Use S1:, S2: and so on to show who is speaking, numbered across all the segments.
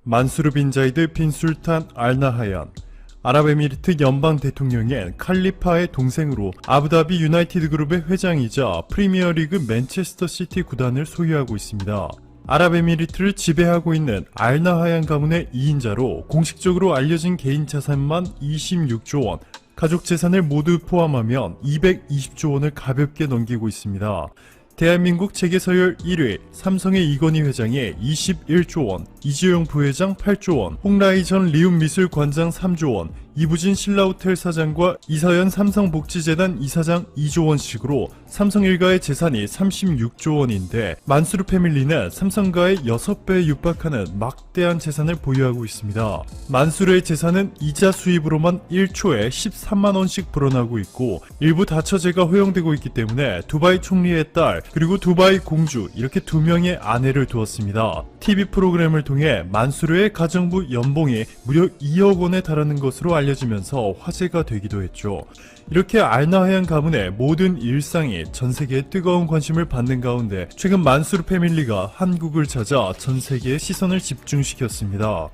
S1: 만수르 빈 자이드 빈 술탄 알 나하얀, 아랍에미리트 연방 대통령인 칼리파의 동생으로 아부다비 유나이티드 그룹의 회장이자 프리미어리그 맨체스터 시티 구단을 소유하고 있습니다. 아랍에미리트를 지배하고 있는 알 나하얀 가문의 2인자로 공식적으로 알려진 개인 자산만 26조 원, 가족 재산을 모두 포함하면 220조 원을 가볍게 넘기고 있습니다. 대한민국 재계서열 1위, 삼성의 이건희 회장이 21조 원, 이재용 부회장 8조 원, 홍라이 전 리움미술관장 3조 원, 이부진 신라호텔 사장과 이서연 삼성복지재단 이사장 2조 원씩으로 삼성 일가의 재산이 36조 원인데 만수르 패밀리는 삼성가의 6배에 육박하는 막대한 재산을 보유하고 있습니다. 만수르의 재산은 이자 수입으로만 1초에 13만 원씩 불어나고 있고 일부 다처제가 허용되고 있기 때문에 두바이 총리의 딸 그리고 두바이 공주 이렇게 2명의 아내를 두었습니다. TV 프로그램을 통해 만수르의 가정부 연봉이 무려 2억 원에 달하는 것으로 알려지면서 화제가 되기도 했죠. 이렇게 알나하얀 가문의 모든 일상이 전세계의 뜨거운 관심을 받는 가운데 최근 만수르 패밀리가 한국을 찾아 전세계의 시선을 집중시켰습니다.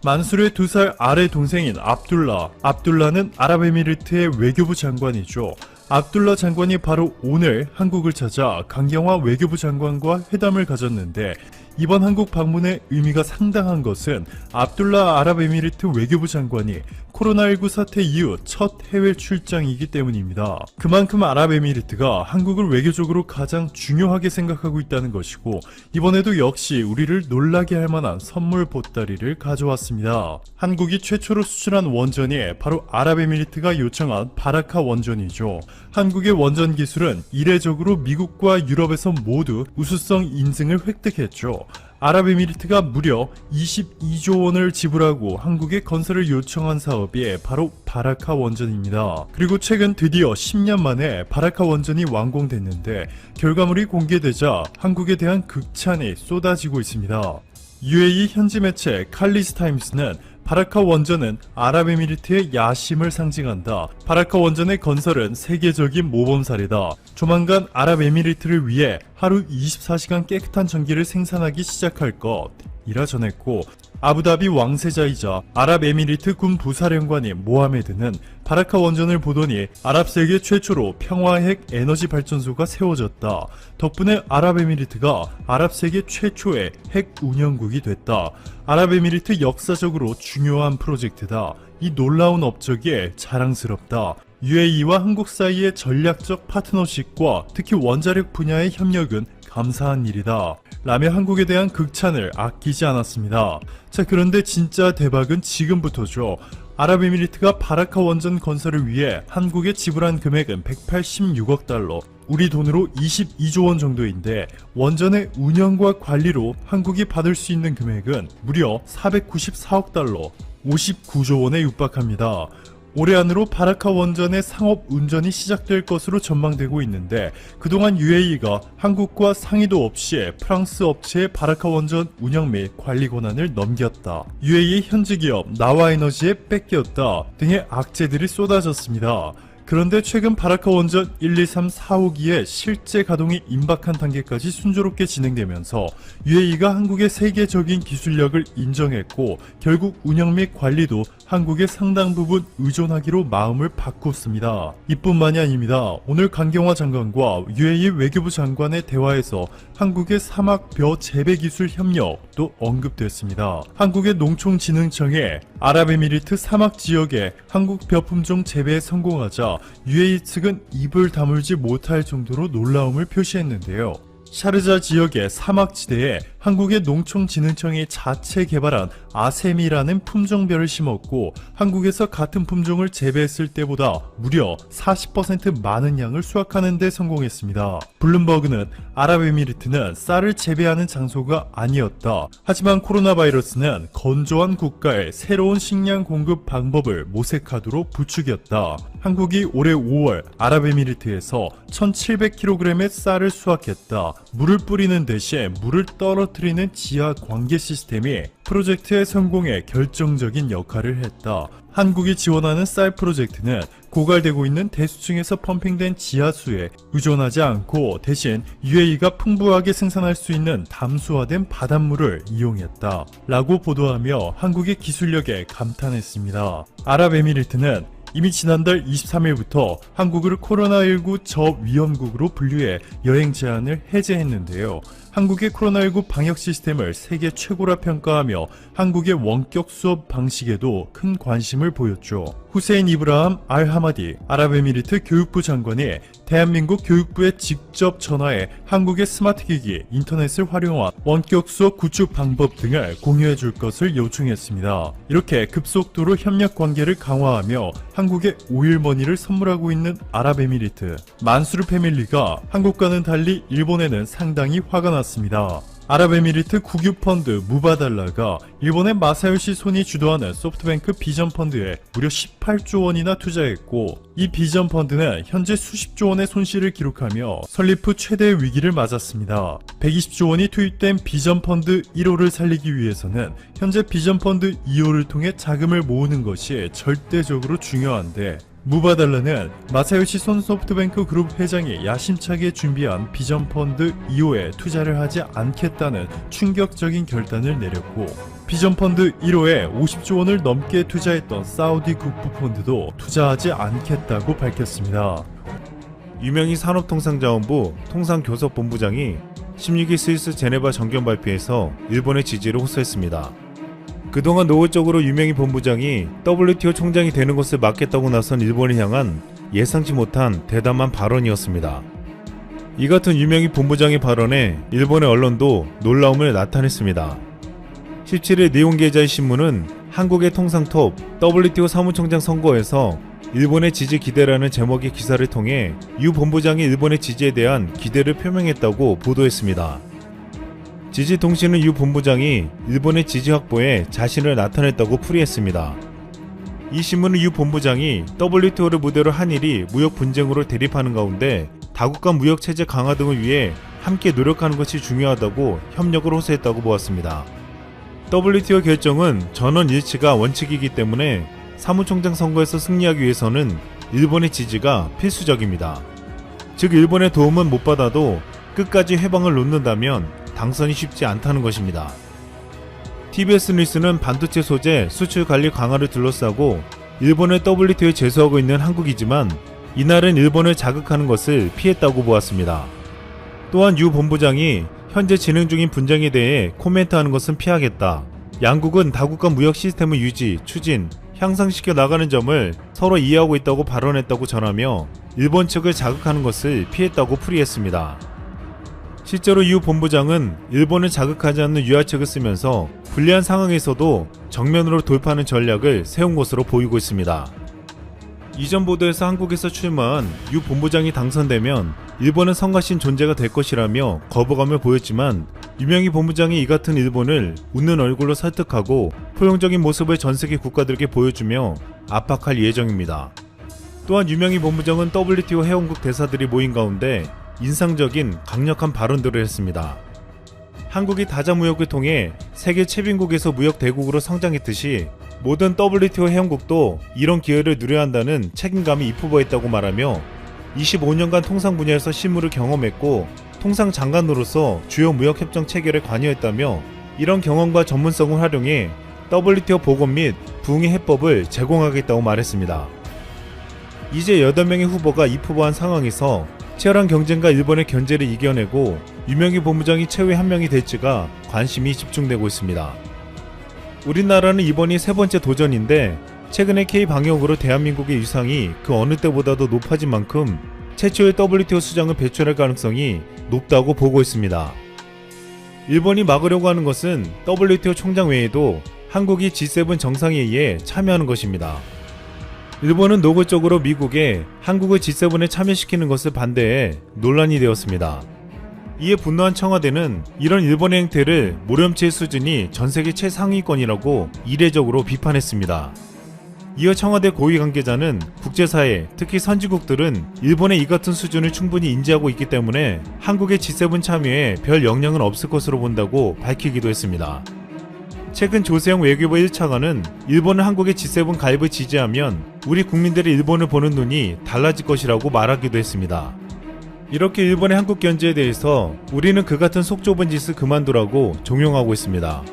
S1: 만수르의 2살 아래 동생인 압둘라는 아랍에미리트의 외교부 장관이죠. 압둘라 장관이 바로 오늘 한국을 찾아 강경화 외교부 장관과 회담을 가졌는데 이번 한국 방문의 의미가 상당한 것은 압둘라 아랍에미리트 외교부 장관이 코로나19 사태 이후 첫 해외 출장이기 때문입니다. 그만큼 아랍에미리트가 한국을 외교적으로 가장 중요하게 생각하고 있다는 것이고 이번에도 역시 우리를 놀라게 할 만한 선물 보따리를 가져왔습니다. 한국이 최초로 수출한 원전이 바로 아랍에미리트가 요청한 바라카 원전이죠. 한국의 원전 기술은 이례적으로 미국과 유럽에서 모두 우수성 인증을 획득했죠. 아랍에미리트가 무려 22조 원을 지불하고 한국에 건설을 요청한 사업이 바로 바라카 원전입니다. 그리고 최근 드디어 10년 만에 바라카 원전이 완공됐는데 결과물이 공개되자 한국에 대한 극찬이 쏟아지고 있습니다. UAE 현지 매체 칼리스 타임스는 바라카 원전은 아랍에미리트의 야심을 상징한다. 바라카 원전의 건설은 세계적인 모범사례다. 조만간 아랍에미리트를 위해 하루 24시간 깨끗한 전기를 생산하기 시작할 것이라 전했고 아부다비 왕세자이자 아랍에미리트 군 부사령관인 모하메드는 바라카 원전을 보더니 아랍 세계 최초로 평화핵 에너지 발전소가 세워졌다. 덕분에 아랍에미리트가 아랍 세계 최초의 핵 운영국이 됐다. 아랍에미리트 역사적으로 중요한 프로젝트다. 이 놀라운 업적이 자랑스럽다. UAE와 한국 사이의 전략적 파트너십과 특히 원자력 분야의 협력은 감사한 일이다. 라며 한국에 대한 극찬을 아끼지 않았습니다. 자, 그런데 진짜 대박은 지금부터죠. 아랍에미리트가 바라카 원전 건설을 위해 한국에 지불한 금액은 186억 달러, 우리 돈으로 22조 원 정도인데 원전의 운영과 관리로 한국이 받을 수 있는 금액은 무려 494억 달러, 59조 원에 육박합니다. 올해 안으로 바라카 원전의 상업 운전이 시작될 것으로 전망되고 있는데 그동안 UAE가 한국과 상의도 없이 프랑스 업체에 바라카 원전 운영 및 관리 권한을 넘겼다. UAE 현지 기업 나와에너지에 뺏겼다 등의 악재들이 쏟아졌습니다. 그런데 최근 바라카 원전 1, 2, 3, 4, 5기의 실제 가동이 임박한 단계까지 순조롭게 진행되면서 UAE가 한국의 세계적인 기술력을 인정했고 결국 운영 및 관리도 한국에 상당 부분 의존하기로 마음을 바꿨습니다. 이뿐만이 아닙니다. 오늘 강경화 장관과 UAE 외교부 장관의 대화에서 한국의 사막벼 재배 기술 협력도 언급됐습니다. 한국의 농촌진흥청에 아랍에미리트 사막 지역에 한국 벼 품종 재배에 성공하자 UAE 측은 입을 다물지 못할 정도로 놀라움을 표시했는데요. 샤르자 지역의 사막지대에 한국의 농촌진흥청이 자체 개발한 아세미라는 품종별을 심었고 한국에서 같은 품종을 재배했을 때보다 무려 40% 많은 양을 수확하는 데 성공했습니다. 블룸버그는 아랍에미리트는 쌀을 재배하는 장소가 아니었다. 하지만 코로나 바이러스는 건조한 국가의 새로운 식량 공급 방법을 모색하도록 부추겼다. 한국이 올해 5월 아랍에미리트에서 1700kg의 쌀을 수확했다. 물을 뿌리는 대신 물을 떨어뜨리는 지하 관계 시스템이 프로젝트의 성공에 결정적인 역할을 했다. 한국이 지원하는 쌀 프로젝트는 고갈되고 있는 대수층에서 펌핑된 지하수에 의존하지 않고 대신 UAE가 풍부하게 생산할 수 있는 담수화된 바닷물을 이용했다 라고 보도하며 한국의 기술력에 감탄했습니다. 아랍에미리트는 이미 지난달 23일부터 한국을 코로나19 저위험국으로 분류해 여행 제한을 해제했는데요. 한국의 코로나19 방역 시스템을 세계 최고라 평가하며 한국의 원격 수업 방식에도 큰 관심을 보였죠. 후세인 이브라함 알하마디 아랍에미리트 교육부 장관이 대한민국 교육부에 직접 전화해 한국의 스마트기기, 인터넷을 활용한 원격 수업 구축 방법 등을 공유해 줄 것을 요청했습니다. 이렇게 급속도로 협력 관계를 강화하며 한국에 오일머니를 선물하고 있는 아랍에미리트. 만수르 패밀리가 한국과는 달리 일본에는 상당히 화가 났습니다. 아랍에미리트 국유펀드 무바달라가 일본의 마사요시 손이 주도하는 소프트뱅크 비전펀드에 무려 18조 원이나 투자했고, 이 비전펀드는 현재 수십조 원의 손실을 기록하며 설립 후 최대의 위기를 맞았습니다. 120조 원이 투입된 비전펀드 1호를 살리기 위해서는 현재 비전펀드 2호를 통해 자금을 모으는 것이 절대적으로 중요한데, 무바달라는 마사요시 손 소프트뱅크 그룹 회장이 야심차게 준비한 비전펀드 2호에 투자를 하지 않겠다는 충격적인 결단을 내렸고, 비전펀드 1호에 50조 원을 넘게 투자했던 사우디 국부펀드도 투자하지 않겠다고 밝혔습니다.
S2: 유명희 산업통상자원부 통상교섭본부장이 16일 스위스 제네바 정경 발표에서 일본의 지지를 호소했습니다. 그동안 노골적으로 유명희 본부장이 WTO 총장이 되는 것을 막겠다고 나선 일본을 향한 예상치 못한 대담한 발언이었습니다. 이 같은 유명희 본부장의 발언에 일본의 언론도 놀라움을 나타냈습니다. 17일 니혼게이자이 신문은 한국의 통상톱 WTO 사무총장 선거에서 일본의 지지 기대라는 제목의 기사를 통해 유 본부장이 일본의 지지에 대한 기대를 표명했다고 보도했습니다. 지지통신은 유 본부장이 일본의 지지 확보에 자신을 나타냈다고 풀이했습니다. 이 신문은 유 본부장이 WTO를 무대로 한일이 무역 분쟁으로 대립하는 가운데 다국 간 무역 체제 강화 등을 위해 함께 노력하는 것이 중요하다고 협력을 호소했다고 보았습니다. WTO 결정은 전원 일치가 원칙이기 때문에 사무총장 선거에서 승리하기 위해서는 일본의 지지가 필수적입니다. 즉 일본의 도움은 못 받아도 끝까지 해방을 놓는다면 당선이 쉽지 않다는 것입니다. TBS 뉴스는 반도체 소재 수출 관리 강화를 둘러싸고 일본을 WTO에 제소하고 있는 한국이지만 이날은 일본을 자극하는 것을 피했다고 보았습니다. 또한 유 본부장이 현재 진행 중인 분쟁에 대해 코멘트하는 것은 피하겠다. 양국은 다국 간 무역 시스템을 유지, 추진, 향상시켜 나가는 점을 서로 이해하고 있다고 발언했다고 전하며 일본 측을 자극하는 것을 피했다고 풀이했습니다. 실제로 유 본부장은 일본을 자극하지 않는 유화책을 쓰면서 불리한 상황에서도 정면으로 돌파하는 전략을 세운 것으로 보이고 있습니다. 이전 보도에서 한국에서 출마한 유 본부장이 당선되면 일본은 성가신 존재가 될 것이라며 거부감을 보였지만 유명희 본부장이 이 같은 일본을 웃는 얼굴로 설득하고 포용적인 모습을 전세계 국가들에게 보여주며 압박할 예정입니다. 또한 유명희 본부장은 WTO 회원국 대사들이 모인 가운데 인상적인 강력한 발언들을 했습니다. 한국이 다자 무역을 통해 세계 최빈국에서 무역 대국으로 성장했듯이 모든 WTO 회원국도 이런 기회를 누려야 한다는 책임감이 입후보했다고 말하며 25년간 통상 분야에서 실무를 경험했고 통상 장관으로서 주요 무역 협정 체결에 관여했다며 이런 경험과 전문성을 활용해 WTO 보건 및 부응의 해법을 제공하겠다고 말했습니다. 이제 8명의 후보가 입후보한 상황에서 치열한 경쟁과 일본의 견제를 이겨내고 유명희 본부장이 최후의 한 명이 될지가 관심이 집중되고 있습니다. 우리나라는 이번이 세 번째 도전인데 최근에 K-방역으로 대한민국의 위상이 그 어느 때보다도 높아진 만큼 최초의 WTO 수장을 배출할 가능성이 높다고 보고 있습니다. 일본이 막으려고 하는 것은 WTO 총장 외에도 한국이 G7 정상회의에 참여하는 것입니다. 일본은 노골적으로 미국에 한국을 G7에 참여시키는 것을 반대해 논란이 되었습니다. 이에 분노한 청와대는 이런 일본의 행태를 모렴치의 수준이 전세계 최상위권이라고 이례적으로 비판했습니다. 이어 청와대 고위 관계자는 국제사회, 특히 선진국들은 일본의 이 같은 수준을 충분히 인지하고 있기 때문에 한국의 G7 참여에 별 영향은 없을 것으로 본다고 밝히기도 했습니다. 최근 조세영 외교부 1차관은 일본은 한국의 G7 가입을 지지하면 우리 국민들이 일본을 보는 눈이 달라질 것이라고 말하기도 했습니다. 이렇게 일본의 한국 견제에 대해서 우리는 그 같은 속 좁은 짓을 그만두라고 종용하고 있습니다.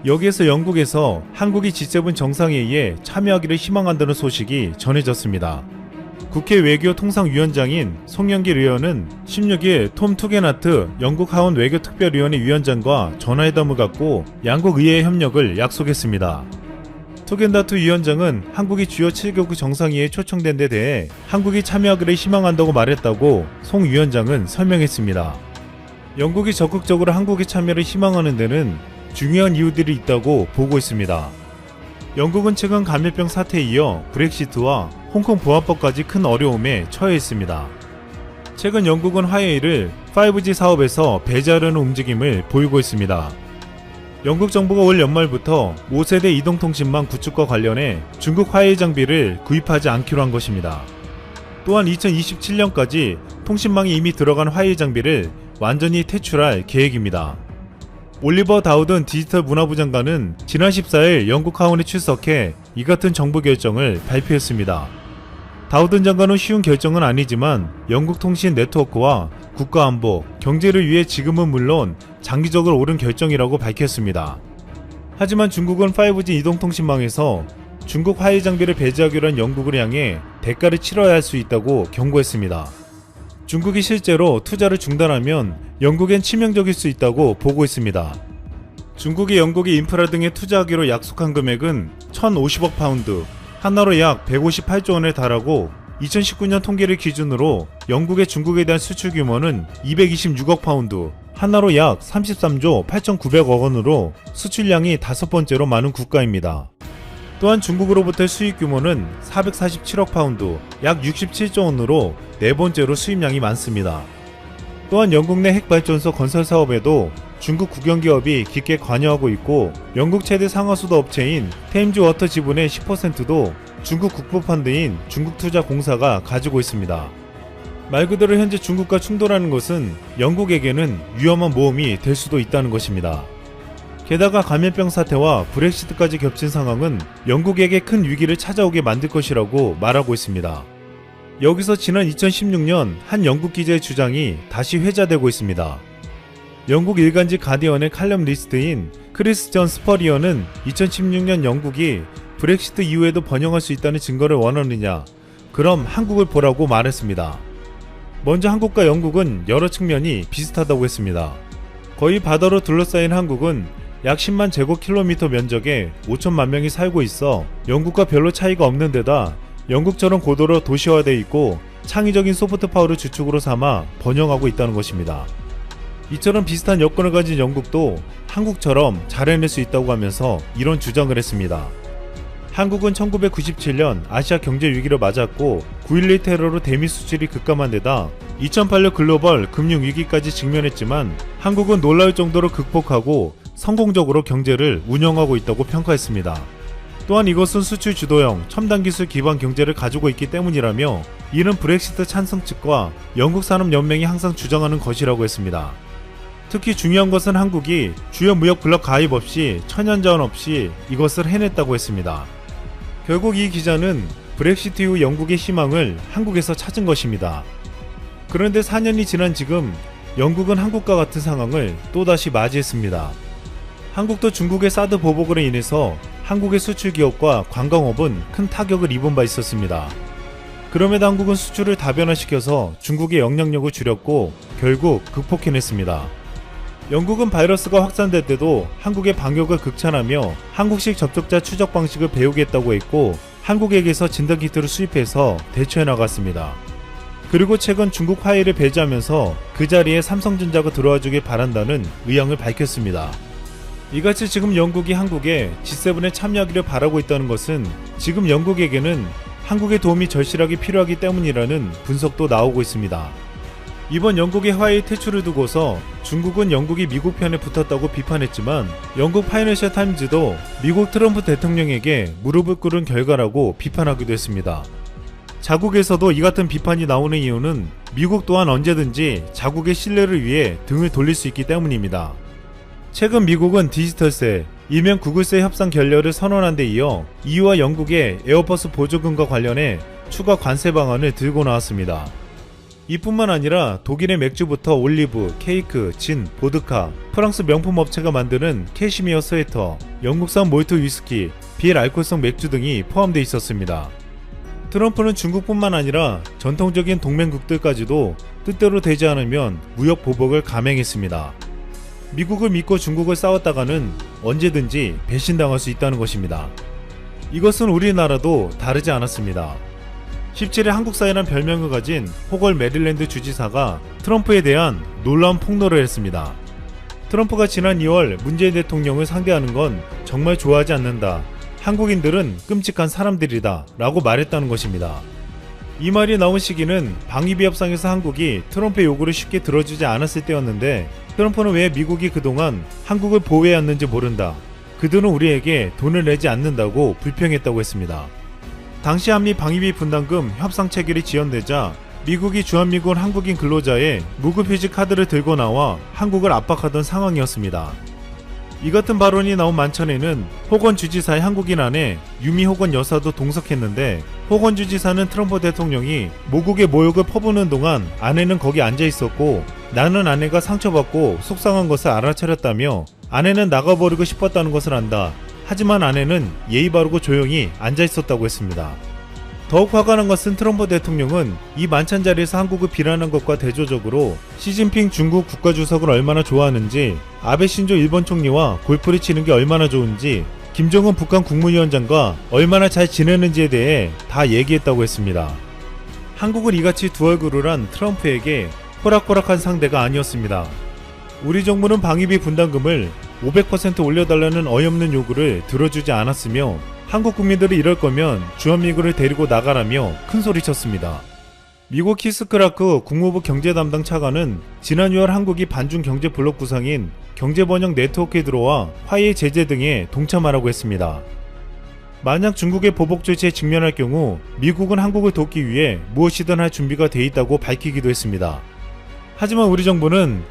S2: 여기에서 영국에서 한국이 G7 정상회의에 참여하기를 희망한다는 소식이 전해졌습니다. 국회 외교통상위원장인 송영길 의원은 16일 톰 투게나트 영국 하원 외교특별위원회 위원장과 전화회담을 갖고 양국 의회의 협력을 약속했습니다. 투게나트 위원장은 한국이 주요 7개국 정상회의에 초청된 데 대해 한국이 참여하기를 희망한다고 말했다고 송 위원장은 설명했습니다. 영국이 적극적으로 한국의 참여를 희망하는 데는 중요한 이유들이 있다고 보고 있습니다. 영국은 최근 감염병 사태에 이어 브렉시트와 홍콩 보안법까지 큰 어려움에 처해 있습니다. 최근 영국은 화웨이를 5G 사업에서 배제하려는 움직임을 보이고 있습니다. 영국 정부가 올 연말부터 5세대 이동통신망 구축과 관련해 중국 화웨이 장비를 구입하지 않기로 한 것입니다. 또한 2027년까지 통신망이 이미 들어간 화웨이 장비를 완전히 퇴출할 계획입니다. 올리버 다우든 디지털 문화부 장관은 지난 14일 영국 하원에 출석해 이 같은 정부 결정을 발표했습니다. 다우든 장관은 쉬운 결정은 아니지만 영국 통신 네트워크와 국가안보, 경제를 위해 지금은 물론 장기적으로 옳은 결정이라고 밝혔습니다. 하지만 중국은 5G 이동통신망에서 중국 화웨이 장비를 배제하기로 한 영국을 향해 대가를 치러야 할 수 있다고 경고했습니다. 중국이 실제로 투자를 중단하면 영국엔 치명적일 수 있다고 보고 있습니다. 중국이 영국의 인프라 등에 투자하기로 약속한 금액은 1,050억 파운드, 하나로 약 158조 원에 달하고 2019년 통계를 기준으로 영국의 중국에 대한 수출 규모는 226억 파운드, 하나로 약 33조 8,900억 원으로 수출량이 5번째로 많은 국가입니다. 또한 중국으로부터의 수입 규모는 447억 파운드, 약 67조 원으로 4번째로 수입량이 많습니다. 또한 영국 내 핵발전소 건설 사업에도 중국 국영기업이 깊게 관여하고 있고 영국 최대 상하수도 업체인 테임즈워터 지분의 10%도 중국 국부펀드인 중국투자공사가 가지고 있습니다. 말 그대로 현재 중국과 충돌하는 것은 영국에게는 위험한 모험이 될 수도 있다는 것입니다. 게다가 감염병 사태와 브렉시트까지 겹친 상황은 영국에게 큰 위기를 찾아오게 만들 것이라고 말하고 있습니다. 여기서 지난 2016년 한 영국 기자의 주장이 다시 회자되고 있습니다. 영국 일간지 가디언의 칼럼 리스트인 크리스천 스퍼리언은 2016년 영국이 브렉시트 이후에도 번영할 수 있다는 증거를 원하느냐, 그럼 한국을 보라고 말했습니다. 먼저 한국과 영국은 여러 측면이 비슷하다고 했습니다. 거의 바다로 둘러싸인 한국은 약 10만 제곱킬로미터 면적에 5천만 명이 살고 있어 영국과 별로 차이가 없는 데다 영국처럼 고도로 도시화되어 있고 창의적인 소프트 파워를 주축으로 삼아 번영하고 있다는 것입니다. 이처럼 비슷한 여건을 가진 영국도 한국처럼 잘 해낼 수 있다고 하면서 이런 주장을 했습니다. 한국은 1997년 아시아 경제 위기를 맞았고 9.11 테러로 대미 수출이 급감한 데다 2008년 글로벌 금융 위기까지 직면했지만 한국은 놀라울 정도로 극복하고 성공적으로 경제를 운영하고 있다고 평가했습니다. 또한 이것은 수출 주도형 첨단 기술 기반 경제를 가지고 있기 때문이라며 이는 브렉시트 찬성 측과 영국 산업연맹이 항상 주장하는 것이라고 했습니다. 특히 중요한 것은 한국이 주요 무역 블록 가입 없이 천연자원 없이 이것을 해냈다고 했습니다. 결국 이 기자는 브렉시트 이후 영국의 희망을 한국에서 찾은 것입니다. 그런데 4년이 지난 지금 영국은 한국과 같은 상황을 또다시 맞이했습니다. 한국도 중국의 사드 보복으로 인해서 한국의 수출 기업과 관광업은 큰 타격을 입은 바 있었습니다. 그럼에도 한국은 수출을 다변화시켜서 중국의 영향력을 줄였고 결국 극복해냈습니다. 영국은 바이러스가 확산될 때도 한국의 방역을 극찬하며 한국식 접촉자 추적 방식을 배우겠다고 했고 한국에게서 진단키트를 수입해서 대처해 나갔습니다. 그리고 최근 중국 화웨이를 배제하면서 그 자리에 삼성전자가 들어와주길 바란다는 의향을 밝혔습니다. 이같이 지금 영국이 한국에 G7에 참여하기를 바라고 있다는 것은 지금 영국에게는 한국의 도움이 절실하게 필요하기 때문이라는 분석도 나오고 있습니다. 이번 영국의 화웨이 퇴출을 두고서 중국은 영국이 미국 편에 붙었다고 비판했지만 영국 파이낸셜 타임즈도 미국 트럼프 대통령에게 무릎을 꿇은 결과라고 비판하기도 했습니다. 자국에서도 이 같은 비판이 나오는 이유는 미국 또한 언제든지 자국의 신뢰를 위해 등을 돌릴 수 있기 때문입니다. 최근 미국은 디지털세, 일명 구글세 협상 결렬을 선언한 데 이어 EU와 영국의 에어버스 보조금과 관련해 추가 관세 방안을 들고 나왔습니다. 이뿐만 아니라 독일의 맥주부터 올리브, 케이크, 진, 보드카, 프랑스 명품 업체가 만드는 캐시미어 스웨터, 영국산 몰트 위스키, 비알코올성 맥주 등이 포함되어 있었습니다. 트럼프는 중국뿐만 아니라 전통적인 동맹국들까지도 뜻대로 되지 않으면 무역 보복을 감행했습니다. 미국을 믿고 중국을 싸웠다가는 언제든지 배신당할 수 있다는 것입니다. 이것은 우리나라도 다르지 않았습니다. 17일 한국사회란 별명을 가진 호걸 메릴랜드 주지사가 트럼프에 대한 놀라운 폭로를 했습니다. 트럼프가 지난 2월 문재인 대통령을 상대하는 건 정말 좋아하지 않는다. 한국인들은 끔찍한 사람들이다 라고 말했다는 것입니다. 이 말이 나온 시기는 방위비 협상에서 한국이 트럼프의 요구를 쉽게 들어주지 않았을 때였는데 트럼프는 왜 미국이 그동안 한국을 보호해왔는지 모른다. 그들은 우리에게 돈을 내지 않는다고 불평했다고 했습니다. 당시 한미 방위비 분담금 협상 체결이 지연되자 미국이 주한미군 한국인 근로자의 무급휴직 카드를 들고 나와 한국을 압박하던 상황이었습니다. 이 같은 발언이 나온 만천에는 호건 주지사의 한국인 아내 유미 호건 여사도 동석했는데 호건 주지사는 트럼프 대통령이 모국의 모욕을 퍼부는 동안 아내는 거기 앉아 있었고 나는 아내가 상처받고 속상한 것을 알아차렸다며 아내는 나가버리고 싶었다는 것을 안다. 하지만 아내는 예의 바르고 조용히 앉아 있었다고 했습니다. 더욱 화가 난 것은 트럼프 대통령은 이 만찬 자리에서 한국을 비난한 것과 대조적으로 시진핑 중국 국가주석을 얼마나 좋아하는지, 아베 신조 일본 총리와 골프를 치는 게 얼마나 좋은지, 김정은 북한 국무위원장과 얼마나 잘 지내는지에 대해 다 얘기했다고 했습니다. 한국은 이같이 두 얼굴을 한 트럼프에게 호락호락한 상대가 아니었습니다. 우리 정부는 방위비 분담금을 500% 올려달라는 어이없는 요구를 들어주지 않았으며 한국 국민들이 이럴 거면 주한미군을 데리고 나가라며 큰소리쳤습니다. 미국 키스크라크 국무부 경제담당 차관은 지난 6월 한국이 반중 경제 블록 구상인 경제번영 네트워크에 들어와 화해 제재 등에 동참하라고 했습니다. 만약 중국의 보복 조치에 직면할 경우 미국은 한국을 돕기 위해 무엇이든 할 준비가 돼 있다고 밝히기도 했습니다. 하지만 우리 정부는